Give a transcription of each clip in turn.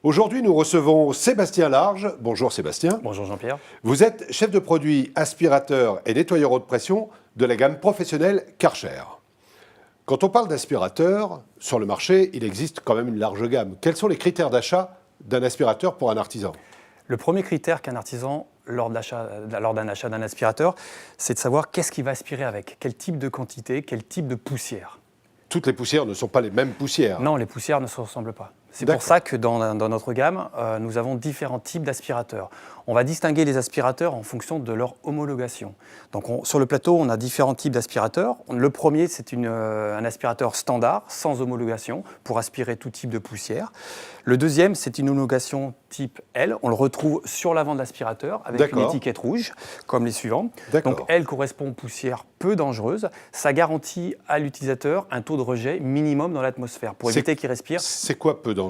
Aujourd'hui, nous recevons Sébastien Large. Bonjour Sébastien. Bonjour Jean-Pierre. Vous êtes chef de produit aspirateur et nettoyeur haute pression de la gamme professionnelle Karcher. Quand on parle d'aspirateur, sur le marché, il existe quand même une large gamme. Quels sont les critères d'achat d'un aspirateur pour un artisan? Le premier critère qu'un artisan, lors d'un achat d'un aspirateur, c'est de savoir qu'est-ce qu'il va aspirer avec, quel type de quantité, quel type de poussière. Toutes les poussières ne sont pas les mêmes poussières. Non, les poussières ne se ressemblent pas. C'est pour ça que dans notre gamme, nous avons différents types d'aspirateurs. On va distinguer les aspirateurs en fonction de leur homologation. Donc sur le plateau, on a différents types d'aspirateurs. Le premier, c'est un aspirateur standard, sans homologation, pour aspirer tout type de poussière. Le deuxième, c'est une homologation type L. On le retrouve sur l'avant de l'aspirateur avec une étiquette rouge, comme les suivants. Donc L correspond aux poussières peu dangereuses. Ça garantit à l'utilisateur un taux de rejet minimum dans l'atmosphère pour éviter qu'il respire. C'est quoi peu dangereux?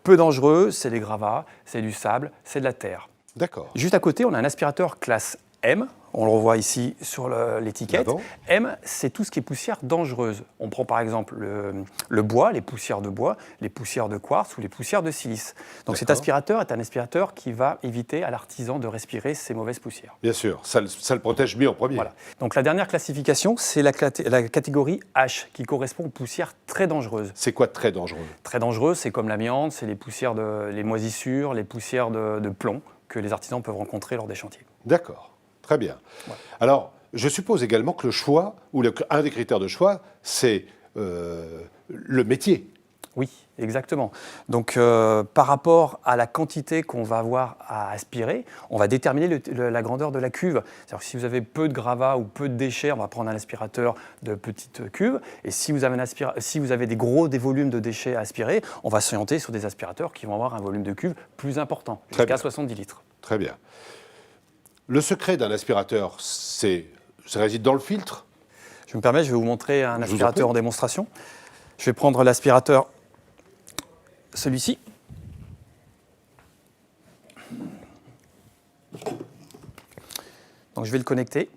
Peu dangereux, c'est des gravats, c'est du sable, c'est de la terre. D'accord. Juste à côté, on a un aspirateur classe M. On le revoit ici sur l'étiquette. M, c'est tout ce qui est poussière dangereuse. On prend par exemple le bois, les poussières de bois, les poussières de quartz ou les poussières de silice. Donc cet aspirateur est un aspirateur qui va éviter à l'artisan de respirer ces mauvaises poussières. Bien sûr, ça le protège mieux en premier. Voilà. Donc la dernière classification, c'est la catégorie H, qui correspond aux poussières très dangereuses. C'est quoi très dangereux? Très dangereux, c'est comme l'amiante, c'est les poussières les moisissures, les poussières de plomb que les artisans peuvent rencontrer lors des chantiers. D'accord. Très bien. Ouais. Alors, je suppose également que le choix, ou un des critères de choix, c'est le métier. Oui, exactement. Donc, par rapport à la quantité qu'on va avoir à aspirer, on va déterminer la grandeur de la cuve. C'est-à-dire que si vous avez peu de gravats ou peu de déchets, on va prendre un aspirateur de petite cuve. Et si vous avez des volumes de déchets à aspirer, on va s'orienter sur des aspirateurs qui vont avoir un volume de cuve plus important, jusqu'à 70 litres. Très bien. Le secret d'un aspirateur, ça réside dans le filtre? Je me permets, je vais vous montrer un aspirateur en démonstration. Je vais prendre l'aspirateur, celui-ci. Donc je vais le connecter.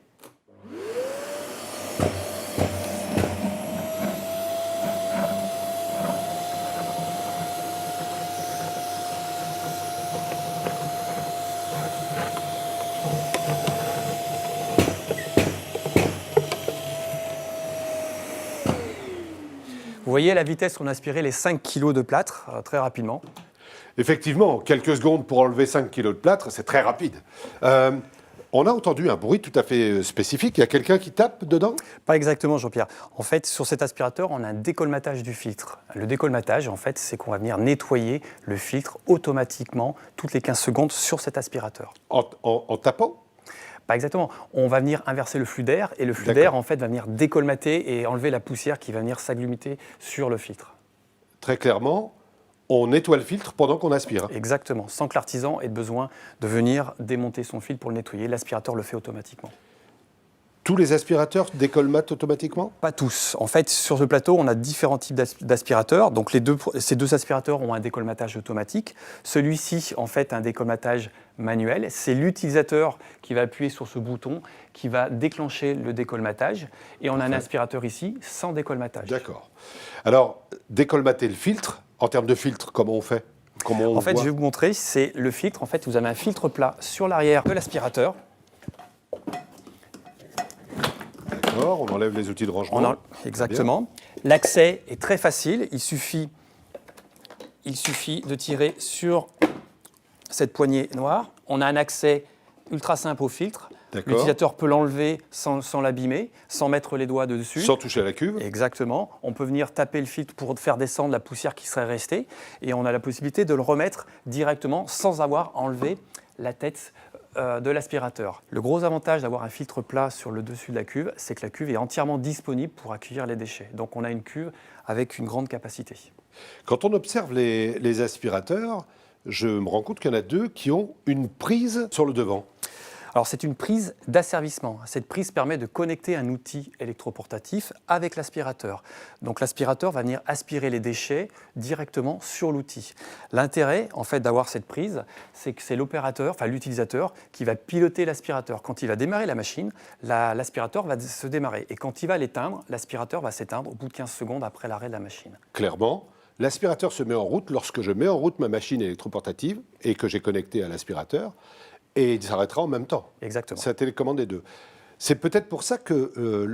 Vous voyez la vitesse qu'on a aspiré les 5 kg de plâtre très rapidement. Effectivement, quelques secondes pour enlever 5 kg de plâtre, c'est très rapide. On a entendu un bruit tout à fait spécifique. Il y a quelqu'un qui tape dedans? Pas exactement, Jean-Pierre. En fait, sur cet aspirateur, on a un décolmatage du filtre. Le décolmatage, en fait, c'est qu'on va venir nettoyer le filtre automatiquement toutes les 15 secondes sur cet aspirateur. En tapant? Pas exactement. On va venir inverser le flux d'air et le flux d'air, en fait, va venir décolmater et enlever la poussière qui va venir s'aggluter sur le filtre. Très clairement, on nettoie le filtre pendant qu'on aspire. Exactement, sans que l'artisan ait besoin de venir démonter son filtre pour le nettoyer. L'aspirateur le fait automatiquement. Tous les aspirateurs décolmatent automatiquement? Pas tous. En fait, sur ce plateau, on a différents types d'aspirateurs. Donc ces deux aspirateurs ont un décolmatage automatique. Celui-ci, en fait, a un décolmatage manuel. C'est l'utilisateur qui va appuyer sur ce bouton qui va déclencher le décolmatage. Et on a un aspirateur ici sans décolmatage. D'accord. Alors, décolmater le filtre, en termes de filtre, comment on fait? En fait, je vais vous montrer, c'est le filtre. En fait, vous avez un filtre plat sur l'arrière de l'aspirateur. D'accord, on enlève les outils de rangement. Exactement. L'accès est très facile. Il suffit de tirer sur cette poignée noire. On a un accès ultra simple au filtre. L'utilisateur peut l'enlever sans l'abîmer, sans mettre les doigts dessus. Sans toucher à la cuve. Exactement. On peut venir taper le filtre pour faire descendre la poussière qui serait restée. Et on a la possibilité de le remettre directement sans avoir enlevé la tête de l'aspirateur. Le gros avantage d'avoir un filtre plat sur le dessus de la cuve, c'est que la cuve est entièrement disponible pour accueillir les déchets. Donc on a une cuve avec une grande capacité. Quand on observe les aspirateurs, je me rends compte qu'il y en a deux qui ont une prise sur le devant. Alors c'est une prise d'asservissement. Cette prise permet de connecter un outil électroportatif avec l'aspirateur. Donc l'aspirateur va venir aspirer les déchets directement sur l'outil. L'intérêt en fait d'avoir cette prise, c'est que c'est l'opérateur, enfin l'utilisateur, qui va piloter l'aspirateur. Quand il va démarrer la machine, l'aspirateur va se démarrer. Et quand il va l'éteindre, l'aspirateur va s'éteindre au bout de 15 secondes après l'arrêt de la machine. Clairement, L'aspirateur se met en route lorsque je mets en route ma machine électroportative et que j'ai connecté à l'aspirateur, et il s'arrêtera en même temps. Exactement. C'est la télécommande des deux. C'est peut-être pour ça que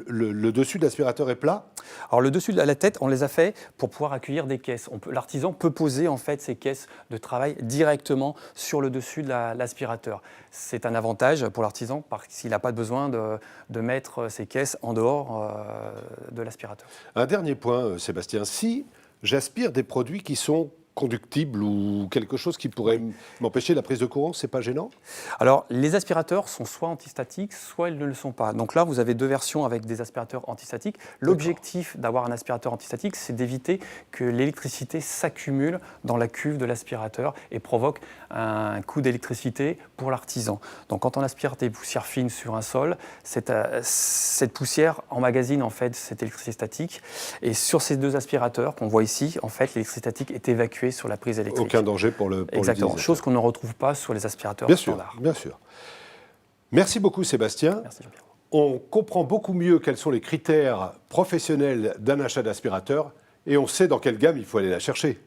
le dessus de l'aspirateur est plat. Alors le dessus de la tête, on les a fait pour pouvoir accueillir des caisses. L'artisan peut poser en fait ses caisses de travail directement sur le dessus de l'aspirateur. C'est un avantage pour l'artisan parce qu'il n'a pas besoin de mettre ses caisses en dehors de l'aspirateur. Un dernier point, Sébastien, si j'aspire des produits qui sont conductibles ou quelque chose qui pourrait m'empêcher la prise de courant, c'est pas gênant? Alors, les aspirateurs sont soit antistatiques, soit ils ne le sont pas. Donc là, vous avez deux versions avec des aspirateurs antistatiques. L'objectif d'avoir un aspirateur antistatique, c'est d'éviter que l'électricité s'accumule dans la cuve de l'aspirateur et provoque un coût d'électricité pour l'artisan. Donc quand on aspire des poussières fines sur un sol, cette poussière emmagasine en fait cette électricité statique. Et sur ces deux aspirateurs qu'on voit ici, en fait, l'électricité statique est évacuée sur la prise électrique. Aucun danger pour le Exactement, chose qu'on ne retrouve pas sur les aspirateurs standards. Bien sûr. Merci beaucoup Sébastien. Merci Jean-Pierre. On comprend beaucoup mieux quels sont les critères professionnels d'un achat d'aspirateur et on sait dans quelle gamme il faut aller la chercher.